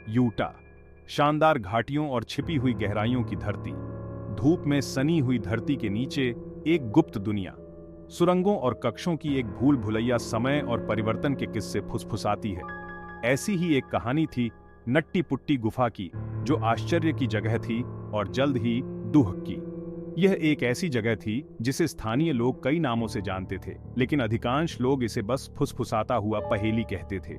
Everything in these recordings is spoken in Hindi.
यूटा, शानदार घाटियों और छिपी हुई गहराइयों की धरती, धूप में सनी हुई धरती के नीचे एक गुप्त दुनिया, सुरंगों और कक्षों की एक भूल भुलैया समय और परिवर्तन के किस्से फुसफुसाती है। ऐसी ही एक कहानी थी नट्टी पुट्टी गुफा की, जो आश्चर्य की जगह थी और जल्द ही दुह की। यह एक ऐसी जगह थी जिसे स्थानीय लोग कई नामों से जानते थे, लेकिन अधिकांश लोग इसे बस फुसफुसाता हुआ पहेली कहते थे।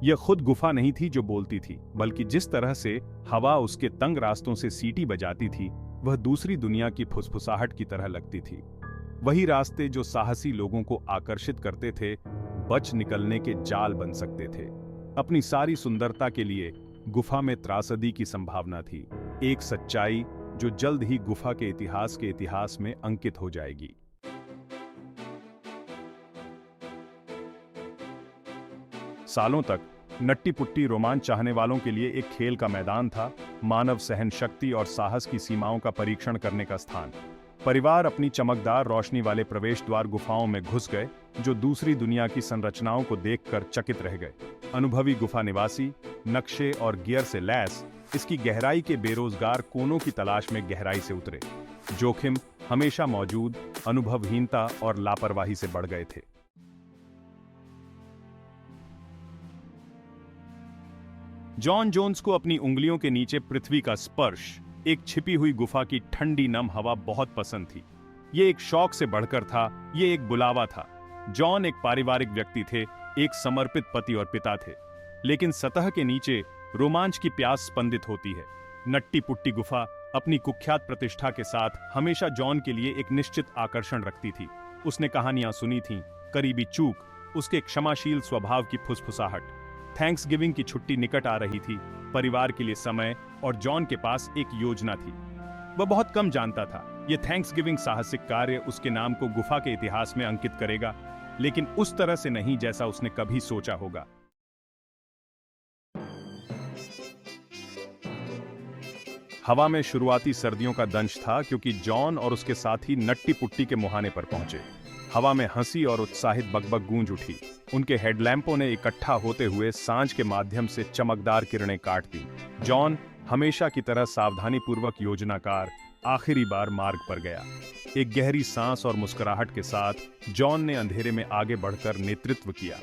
यह खुद गुफा नहीं थी जो बोलती थी, बल्कि जिस तरह से हवा उसके तंग रास्तों से सीटी बजाती थी, वह दूसरी दुनिया की फुसफुसाहट की तरह लगती थी। वही रास्ते जो साहसी लोगों को आकर्षित करते थे, बच निकलने के जाल बन सकते थे। अपनी सारी सुंदरता के लिए गुफा में त्रासदी की संभावना थी, एक सच्चाई जो जल्द ही गुफा के इतिहास में अंकित हो जाएगी। सालों तक नट्टी पुट्टी रोमांच चाहने वालों के लिए एक खेल का मैदान था, मानव सहन शक्ति और साहस की सीमाओं का परीक्षण करने का स्थान। परिवार अपनी चमकदार रोशनी वाले प्रवेश द्वार गुफाओं में घुस गए, जो दूसरी दुनिया की संरचनाओं को देखकर चकित रह गए। अनुभवी गुफा निवासी नक्शे और गियर से लैस इसकी गहराई के बेरोजगार कोनों की तलाश में गहराई से उतरे। जोखिम हमेशा मौजूद, अनुभवहीनता और लापरवाही से बढ़ गए थे। जॉन जोन्स को अपनी उंगलियों के नीचे पृथ्वी का स्पर्श, एक छिपी हुई गुफा की ठंडी नम हवा बहुत पसंद थी। ये एक शौक से बढ़कर था, ये एक बुलावा था। जॉन एक पारिवारिक व्यक्ति थे, एक समर्पित पति और पिता थे, लेकिन सतह के नीचे रोमांच की प्यास स्पंदित होती है। नट्टी पुट्टी गुफा अपनी कुख्यात प्रतिष्ठा के साथ हमेशा जॉन के लिए एक निश्चित आकर्षण रखती थी। उसने कहानियां सुनी थीं, करीबी चूक, उसके क्षमाशील स्वभाव की फुसफुसाहट। थैंक्सगिविंग की छुट्टी निकट आ रही थी, परिवार के लिए समय, और जॉन के पास एक योजना थी। वह बहुत कम जानता था, यह थैंक्सगिविंग साहसिक कार्य उसके नाम को गुफा के इतिहास में अंकित करेगा, लेकिन उस तरह से नहीं जैसा उसने कभी सोचा होगा। हवा में शुरुआती सर्दियों का दंश था, क्योंकि जॉन और उसके साथी नट्टी पुट्टी के मुहाने पर पहुंचे। हवा में हंसी और उत्साहित बकबक गूंज उठी। उनके हेडलैंपों ने इकट्ठा होते हुए सांझ के माध्यम से चमकदार किरणें काट दी। जॉन हमेशा की तरह सावधानीपूर्वक योजनाकार आखिरी बार मार्ग पर गया। एक गहरी सांस और मुस्कुराहट के साथ जॉन ने अंधेरे में आगे बढ़कर नेतृत्व किया।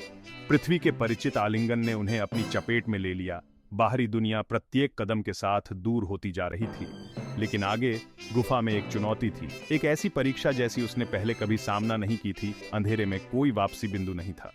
पृथ्वी के परिचित आलिंगन ने उन्हें अपनी चपेट में ले लिया। बाहरी दुनिया प्रत्येक कदम के साथ दूर होती जा रही थी, लेकिन आगे गुफा में एक चुनौती थी, एक ऐसी परीक्षा जैसी उसने पहले कभी सामना नहीं की थी। अंधेरे में कोई वापसी बिंदु नहीं था।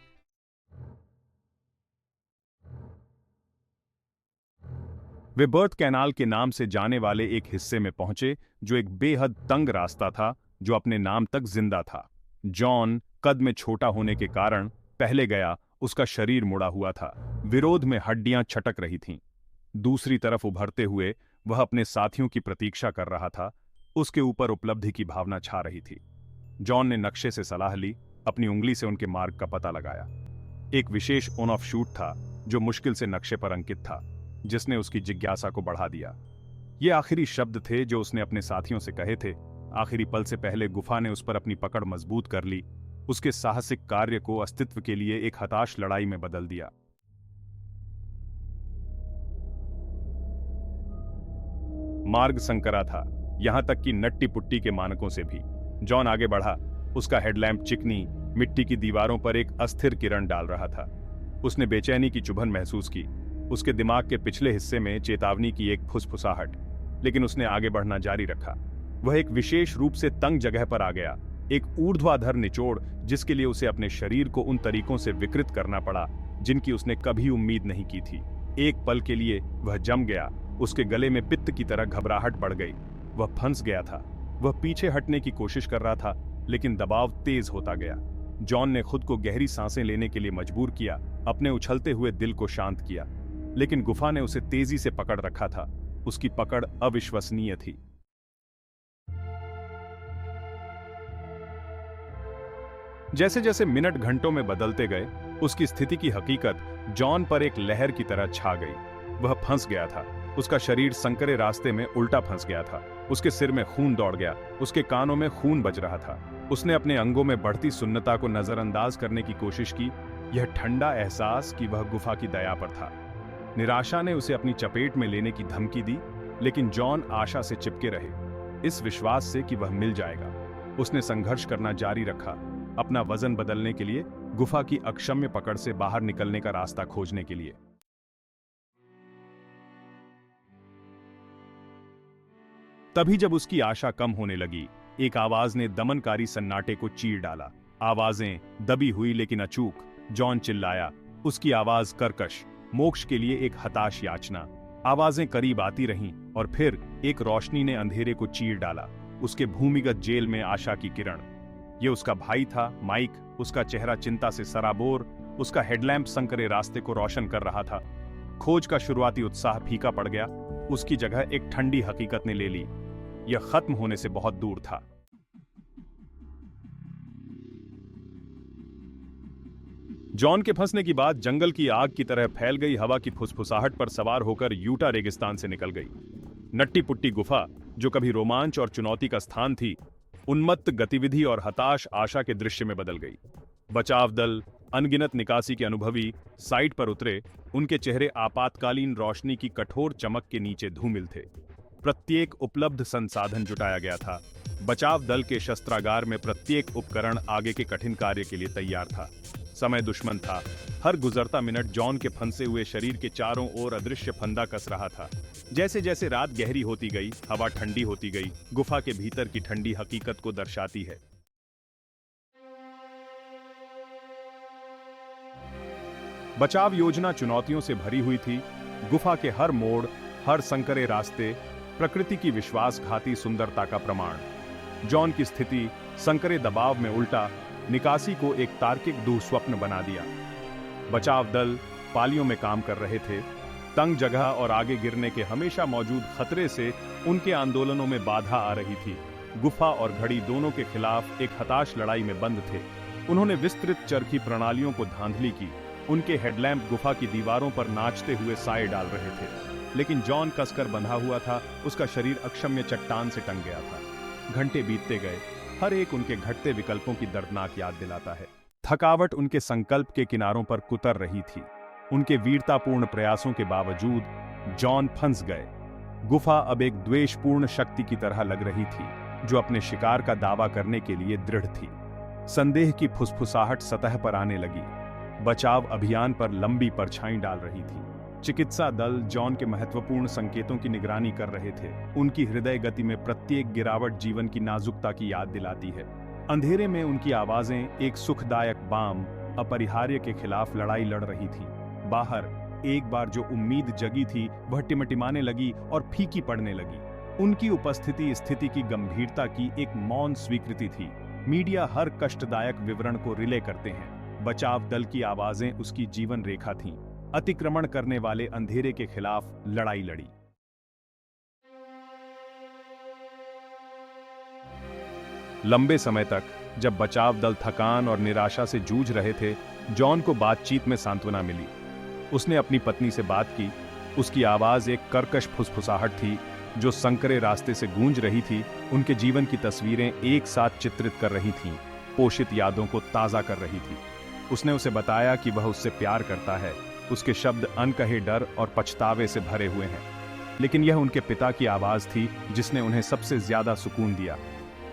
वे बर्थ कैनाल के नाम से जाने वाले एक हिस्से में पहुंचे, जो एक बेहद तंग रास्ता था, जो अपने नाम तक जिंदा था। जॉन कद में छोटा होने के कारण पहले गया, उसका शरीर मुड़ा हुआ था, विरोध में हड्डियां छटक रही थीं। दूसरी तरफ उभरते हुए वह अपने साथियों की प्रतीक्षा कर रहा था। उसके ऊपर उपलब्धि की भावना छा रही थी। जॉन ने नक्शे से सलाह ली, अपनी उंगली से उनके मार्ग का पता लगाया। एक विशेष ऑन ऑफ शूट था, जो मुश्किल से नक्शे पर अंकित था, जिसने उसकी जिज्ञासा को बढ़ा दिया। ये आखिरी शब्द थे जो उसने अपने साथियों से कहे थे। आखिरी पल से पहले गुफा ने उस पर अपनी पकड़ मजबूत कर ली, उसके साहसिक कार्य को अस्तित्व के लिए एक हताश लड़ाई में बदल दिया। मार्ग संकरा था, यहां तक कि नट्टी पुट्टी के मानकों से भी। जॉन आगे बढ़ा, उसका हेडलैम्प चिकनी मिट्टी की दीवारों पर एक अस्थिर किरण डाल रहा था। उसने बेचैनी की चुभन महसूस की, उसके दिमाग के पिछले हिस्से में चेतावनी की एक फुसफुसाहट, लेकिन उसने आगे बढ़ना जारी रखा। वह एक विशेष रूप से तंग जगह पर आ गया, एक ऊर्ध्वाधर निचोड़, जिसके लिए उसे अपने शरीर को उन तरीकों से विकृत करना पड़ा जिनकी उसने कभी उम्मीद नहीं की थी। एक पल के लिए वह जम गया, उसके गले में पित्त की तरह घबराहट बढ़ गई। वह फंस गया था। वह पीछे हटने की कोशिश कर रहा था, लेकिन दबाव तेज होता गया। जॉन ने खुद को गहरी सांसें लेने के लिए मजबूर किया, अपने उछलते हुए दिल को शांत किया, लेकिन गुफा ने उसे तेजी से पकड़ रखा था। उसकी पकड़ अविश्वसनीय थी। जैसे जैसे मिनट घंटों में बदलते गए, उसकी स्थिति की हकीकत जॉन पर एक लहर की तरह छा गई। वह फंस गया था। उसका शरीर संकरे रास्ते में उल्टा फंस गया था। उसके सिर में खून दौड़ गया, उसके कानों में खून बज रहा था। उसने अपने अंगों में बढ़ती सुन्नता को नजरअंदाज करने की कोशिश की, यह ठंडा एहसास कि वह गुफा की दया पर था। निराशा ने उसे अपनी चपेट में लेने की धमकी दी, लेकिन जॉन आशा से चिपके रहे, इस विश्वास से कि वह मिल जाएगा। उसने संघर्ष करना जारी रखा, अपना वजन बदलने के लिए, गुफा की अक्षम्य पकड़ से बाहर निकलने का रास्ता खोजने के लिए। तभी जब उसकी आशा कम होने लगी, एक आवाज ने दमनकारी सन्नाटे को चीर डाला। आवाजें दबी हुई लेकिन अचूक। जॉन चिल्लाया, उसकी आवाज कर्कश, मोक्ष के लिए एक हताश याचना। आवाजें करीब आती रहीं और फिर एक रोशनी ने अंधेरे को चीर डाला, उसके भूमिगत जेल में आशा की किरण। ये उसका भाई था, माइक, उसका चेहरा चिंता से सराबोर, उसका हेडलैम्प संकरे रास्ते को रोशन कर रहा था। खोज का शुरुआती उत्साह फीका पड़ गया, उसकी जगह एक ठंडी हकीकत ने ले ली, यह खत्म होने से बहुत दूर था। जॉन के फंसने की बात जंगल की आग की तरह फैल गई, हवा की फुसफुसाहट पर सवार होकर यूटा रेगिस्तान से निकल गई। नट्टी पुट्टी गुफा, जो कभी रोमांच और चुनौती का स्थान थी, उन्मत्त गतिविधि और हताश आशा के दृश्य में बदल गई। बचाव दल, अनगिनत निकासी के अनुभवी साइट पर उतरे, उनके चेहरे आपातकालीन रोशनी की कठोर चमक के नीचे धूमिल थे। प्रत्येक उपलब्ध संसाधन जुटाया गया था। बचाव दल के शस्त्रागार में प्रत्येक उपकरण आगे के कठिन कार्य के लिए तैयार था। समय दुश्मन था, हर गुजरता मिनट जॉन के फंसे हुए शरीर के चारों ओर अदृश्य फंदा कस रहा था। जैसे जैसे रात गहरी होती गई, हवा ठंडी होती गई, गुफा के भीतर की ठंडी हकीकत को दर्शाती है। बचाव योजना चुनौतियों से भरी हुई थी। गुफा के हर मोड़, हर संकरे रास्ते, प्रकृति की विश्वासघाती सुंदरता का प्रमाण। जॉन की स्थिति संकरे दबाव में उल्टा निकासी को एक तार्किक दुःस्वप्न बना दिया। बचाव दल पालियों में काम कर रहे थे, तंग जगह और आगे गिरने के हमेशा मौजूद खतरे से उनके आंदोलनों में बाधा आ रही थी। गुफा और घड़ी दोनों के खिलाफ एक हताश लड़ाई में बंद थे। उन्होंने विस्तृत चरखी प्रणालियों को धांधली की, उनके हेडलैम्प गुफा की दीवारों पर नाचते हुए साए डाल रहे थे, लेकिन जॉन कसकर बंधा हुआ था, उसका शरीर अक्षम्य चट्टान से टंग गया था। घंटे बीतते गए, हर एक उनके घटते विकल्पों की दर्दनाक याद दिलाता है। थकावट उनके संकल्प के किनारों पर कुतर रही थी। उनके वीरतापूर्ण प्रयासों के बावजूद जॉन फंस गए। गुफा अब एक द्वेषपूर्ण शक्ति की तरह लग रही थी, जो अपने शिकार का दावा करने के लिए दृढ़ थी। संदेह की फुसफुसाहट सतह पर आने लगी, बचाव अभियान पर लंबी परछाई डाल रही थी। चिकित्सा दल जॉन के महत्वपूर्ण संकेतों की निगरानी कर रहे थे। उनकी हृदय गति में प्रत्येक गिरावट जीवन की नाजुकता की याद दिलाती है। अंधेरे में उनकी आवाजें एक सुखदायक बाम, अपरिहार्य के खिलाफ लड़ाई लड़ रही थी। बाहर एक बार जो उम्मीद जगी थी, वह टिमटिमाने लगी और फीकी पड़ने लगी। उनकी उपस्थिति स्थिति की गंभीरता की एक मौन स्वीकृति थी। मीडिया हर कष्टदायक विवरण को रिले करते हैं। बचाव दल की आवाजें उसकी जीवन रेखा थीं। अतिक्रमण करने वाले अंधेरे के खिलाफ लड़ाई लड़ी। लंबे समय तक जब बचाव दल थकान और निराशा से जूझ रहे थे, जॉन को बातचीत में सांत्वना मिली। उसने अपनी पत्नी से बात की। उसकी आवाज एक कर्कश फुसफुसाहट थी, जो संकरे रास्ते से गूंज रही थी। उनके जीवन की तस्वीरें एक साथ चित्रित कर रही थीं, पोषित यादों को ताजा कर रही थी। उसने उसे बताया कि वह उससे प्यार करता है। उसके शब्द अनकहे डर और पछतावे से भरे हुए हैं, लेकिन यह उनके पिता की आवाज थी जिसने उन्हें सबसे ज्यादा सुकून दिया।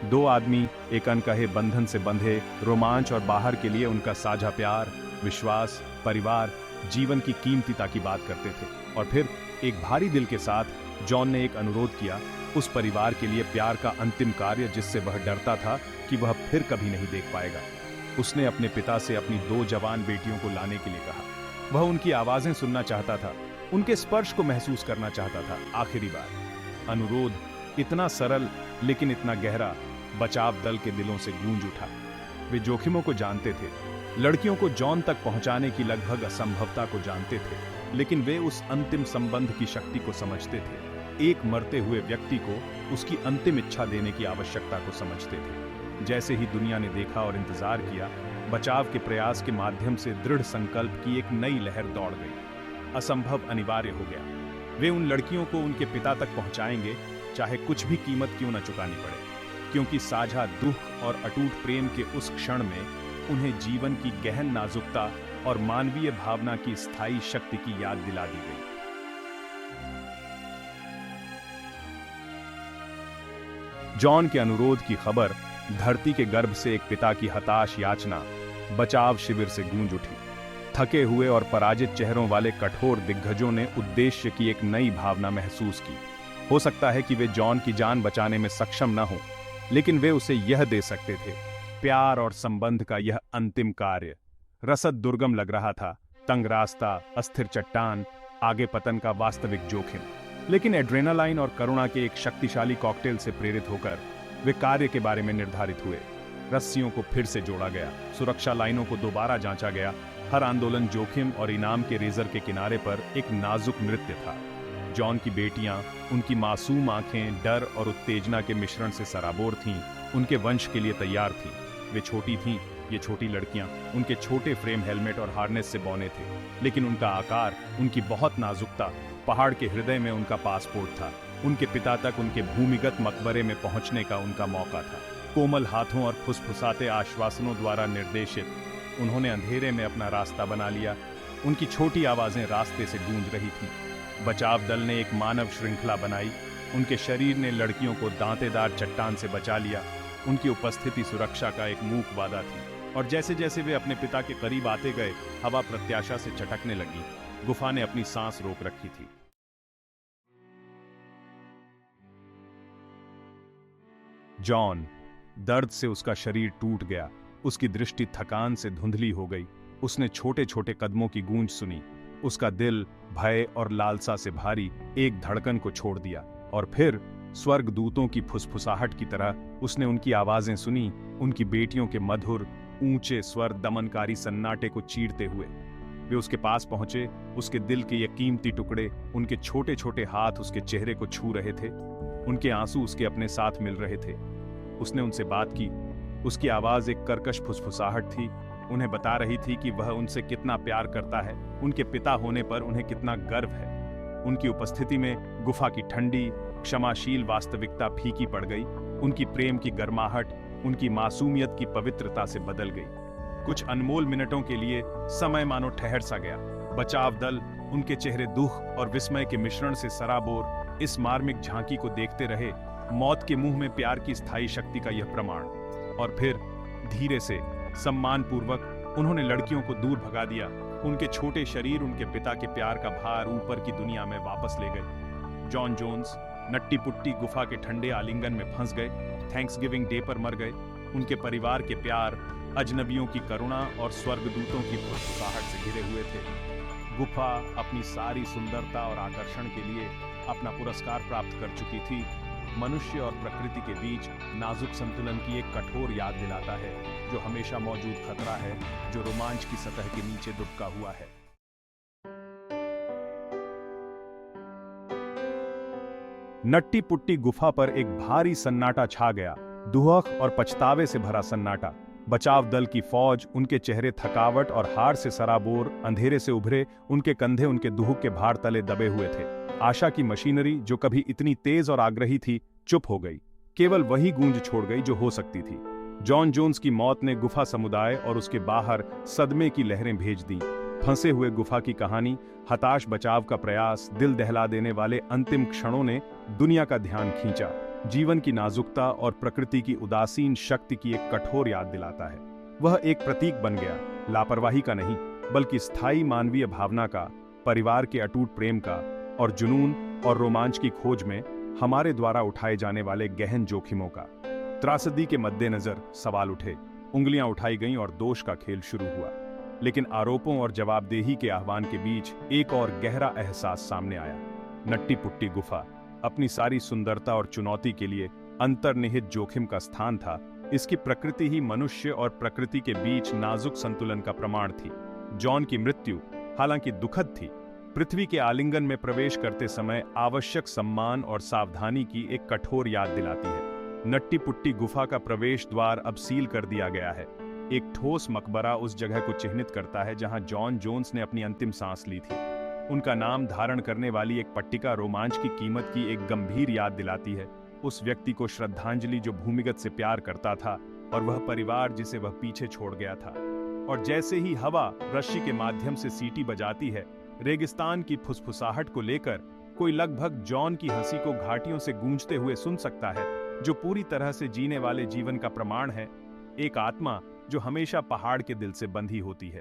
दो आदमी एक अनकहे बंधन से बंधे, रोमांच और बाहर के लिए उनका साझा प्यार, विश्वास, परिवार, जीवन की कीमतीता की बात करते थे। और फिर एक भारी दिल के साथ जॉन ने एक अनुरोध किया, उस परिवार के लिए प्यार का अंतिम कार्य जिससे वह डरता था कि वह फिर कभी नहीं देख पाएगा। उसने अपने पिता से अपनी 2 जवान बेटियों को लाने के लिए कहा। वह उनकी आवाजें सुनना चाहता था, उनके स्पर्श को महसूस करना चाहता था आखिरी बार। अनुरोध इतना सरल लेकिन इतना गहरा, बचाव दल के दिलों से गूंज उठा। वे जोखिमों को जानते थे, लड़कियों को जॉन तक पहुंचाने की लगभग असंभवता को जानते थे, लेकिन वे उस अंतिम संबंध की शक्ति को समझते थे। एक मरते हुए व्यक्ति को उसकी अंतिम इच्छा देने की आवश्यकता को समझते थे। जैसे ही दुनिया ने देखा और इंतजार किया, बचाव के प्रयास के माध्यम से दृढ़ संकल्प की एक नई लहर दौड़ गई। असंभव अनिवार्य हो गया। वे उन लड़कियों को उनके पिता तक पहुंचाएंगे, चाहे कुछ भी कीमत क्यों न चुकानी पड़े, क्योंकि साझा दुख और अटूट प्रेम के उस क्षण में उन्हें जीवन की गहन नाजुकता और मानवीय भावना की स्थायी शक्ति की याद दिला दी गई। जॉन के अनुरोध की खबर धरती के गर्भ से एक पिता की हताश याचना बचाव शिविर से गूंज उठी। थके हुए और पराजित चेहरों वाले कठोर दिग्गजों ने उद्देश्य की एक नई भावना महसूस की। हो सकता है कि वे जॉन की जान बचाने में सक्षम न हो, लेकिन वे उसे यह दे सकते थे, प्यार और संबंध का यह अंतिम कार्य। रसद दुर्गम लग रहा था, तंग रास्ता, अस्थिर चट्टान, आगे पतन का वास्तविक जोखिम। लेकिन एड्रेनालाइन और करुणा के एक शक्तिशाली कॉकटेल से प्रेरित होकर वे कार्य के बारे में निर्धारित हुए। रस्सियों को फिर से जोड़ा गया, सुरक्षा लाइनों को दोबारा जांचा गया। हर आंदोलन जोखिम और इनाम के रेजर के किनारे पर एक नाजुक नृत्य था। जॉन की बेटियां, उनकी मासूम आंखें डर और उत्तेजना के मिश्रण से सराबोर थीं, उनके वंश के लिए तैयार थीं। वे छोटी थीं, ये छोटी लड़कियां, उनके छोटे फ्रेम हेलमेट और हार्नेस से बौने थे, लेकिन उनका आकार, उनकी बहुत नाजुकता, पहाड़ के हृदय में उनका पासपोर्ट था। उनके पिता तक उनके भूमिगत मकबरे में पहुंचने का उनका मौका था। कोमल हाथों और फुसफुसाते आश्वासनों द्वारा निर्देशित उन्होंने अंधेरे में अपना रास्ता बना लिया। उनकी छोटी आवाजें रास्ते से गूंज रही थीं। बचाव दल ने एक मानव श्रृंखला बनाई। उनके शरीर ने लड़कियों को दांतेदार चट्टान से बचा लिया। उनकी उपस्थिति सुरक्षा का एक मूक वादा थी। और जैसे जैसे वे अपने पिता के करीब आते गए, हवा प्रत्याशा से चटकने लगी। गुफा ने अपनी सांस रोक रखी थी। जॉन, दर्द से उसका शरीर टूट गया, उसकी दृष्टि थकान से धुंधली हो गई। उसने छोटे छोटे कदमों की गूंज सुनी। उसका दिल भय और लालसा से भारी एक धड़कन को छोड़ दिया। और फिर स्वर्गदूतों की फुसफुसाहट की तरह उसने उनकी आवाजें सुनी, उनकी बेटियों के मधुर ऊंचे स्वर दमनकारी सन्नाटे को चीरते हुए। वे उसके पास पहुंचे, उसके दिल के ये कीमती टुकड़े, उनके छोटे छोटे हाथ उसके चेहरे को छू रहे थे, उनके आंसू उसके अपने साथ मिल रहे थे। उसने उनसे बात की। उसकी आवाज एक कर्कश फुसफुसाहट थी, उन्हें बता रही थी कि वह उनसे कितना प्यार करता है, उनके पिता होने पर उन्हें कितना गर्व है। उनकी उपस्थिति में गुफा की ठंडी क्षमाशील वास्तविकता फीकी पड़ गई। उनकी प्रेम की गर्माहट उनकी मासूमियत की पवित्रता से बदल गई। कुछ अनमोल मिनटों के लिए समय मानो ठहर सा गया। बचाव दल, उनके चेहरे दुख और विस्मय के मिश्रण से सराबोर, इस मार्मिक झांकी को देखते रहे, मौत के मुंह में प्यार की स्थायी शक्ति का यह प्रमाण। और फिर धीरे से, सम्मानपूर्वक उन्होंने लड़कियों को दूर भगा दिया। उनके छोटे शरीर उनके पिता के प्यार का भार ऊपर की दुनिया में वापस ले गए। जॉन जोन्स नट्टी पुट्टी गुफा के ठंडे आलिंगन में फंस गए, थैंक्सगिविंग डे पर मर गए। उनके परिवार के प्यार, अजनबियों की करुणा और स्वर्गदूतों की फुसफुसाहट से घिरे हुए थे। गुफा अपनी सारी सुंदरता और आकर्षण के लिए अपना पुरस्कार प्राप्त कर चुकी थी। मनुष्य और प्रकृति के बीच नाजुक संतुलन की एक कठोर याद दिलाता है, जो हमेशा मौजूद खतरा है, जो रोमांच की सतह के नीचे दुबका हुआ है। नट्टी पुट्टी गुफा पर एक भारी सन्नाटा छा गया, दुहक और पछतावे से भरा सन्नाटा। बचाव दल की फौज, उनके चेहरे थकावट और हार से सराबोर, अंधेरे से उभरे, उनके कंधे उनके दुहक के भार तले दबे हुए थे। आशा की मशीनरी, जो कभी इतनी तेज और आग्रही थी, चुप हो गई। केवल वही गूंज छोड़ गई जो हो सकती थी। जॉन जोन्स की मौत ने गुफा समुदाय और उसके बाहर सदमे की लहरें भेज दी। फंसे हुए गुफा की कहानी, हताश बचाव का प्रयास, दिल दहला देने वाले अंतिम क्षणों ने दुनिया का ध्यान खींचा। जीवन की नाजुकता और प्रकृति की उदासीन शक्ति की एक कठोर याद दिलाता है। वह एक प्रतीक बन गया, लापरवाही का नहीं, बल्कि स्थायी मानवीय भावना का, परिवार के अटूट प्रेम का, और जुनून और रोमांच की खोज में हमारे द्वारा उठाए जाने वाले गहन जोखिमों का। त्रासदी के मद्देनजर सवाल उठे, उंगलियां उठाई गईं और दोष का खेल शुरू हुआ। लेकिन आरोपों और जवाबदेही के आह्वान के बीच एक और गहरा एहसास सामने आया। नट्टी पुट्टी गुफा अपनी सारी सुंदरता और चुनौती के लिए अंतर्निहित जोखिम का स्थान था। इसकी प्रकृति ही मनुष्य और प्रकृति के बीच नाजुक संतुलन का प्रमाण थी। जॉन की मृत्यु, हालांकि दुखद थी, पृथ्वी के आलिंगन में प्रवेश करते समय आवश्यक सम्मान और सावधानी की एक कठोर याद दिलाती है। नट्टी पुट्टी गुफा का प्रवेश द्वार अब सील कर दिया गया है। एक ठोस मकबरा उस जगह को चिह्नित करता है जहां जॉन जोन्स ने अपनी अंतिम सांस ली थी। उनका नाम धारण करने वाली एक पट्टिका रोमांच की कीमत की एक गंभीर याद दिलाती है। उस व्यक्ति को श्रद्धांजलि जो भूमिगत से प्यार करता था, और वह परिवार जिसे वह पीछे छोड़ गया था। और जैसे ही हवा रस्सी के माध्यम से सीटी बजाती है, रेगिस्तान की फुसफुसाहट को लेकर कोई लगभग जॉन की हंसी को घाटियों से गूंजते हुए सुन सकता है। जो पूरी तरह से जीने वाले जीवन का प्रमाण है, एक आत्मा जो हमेशा पहाड़ के दिल से बंधी होती है।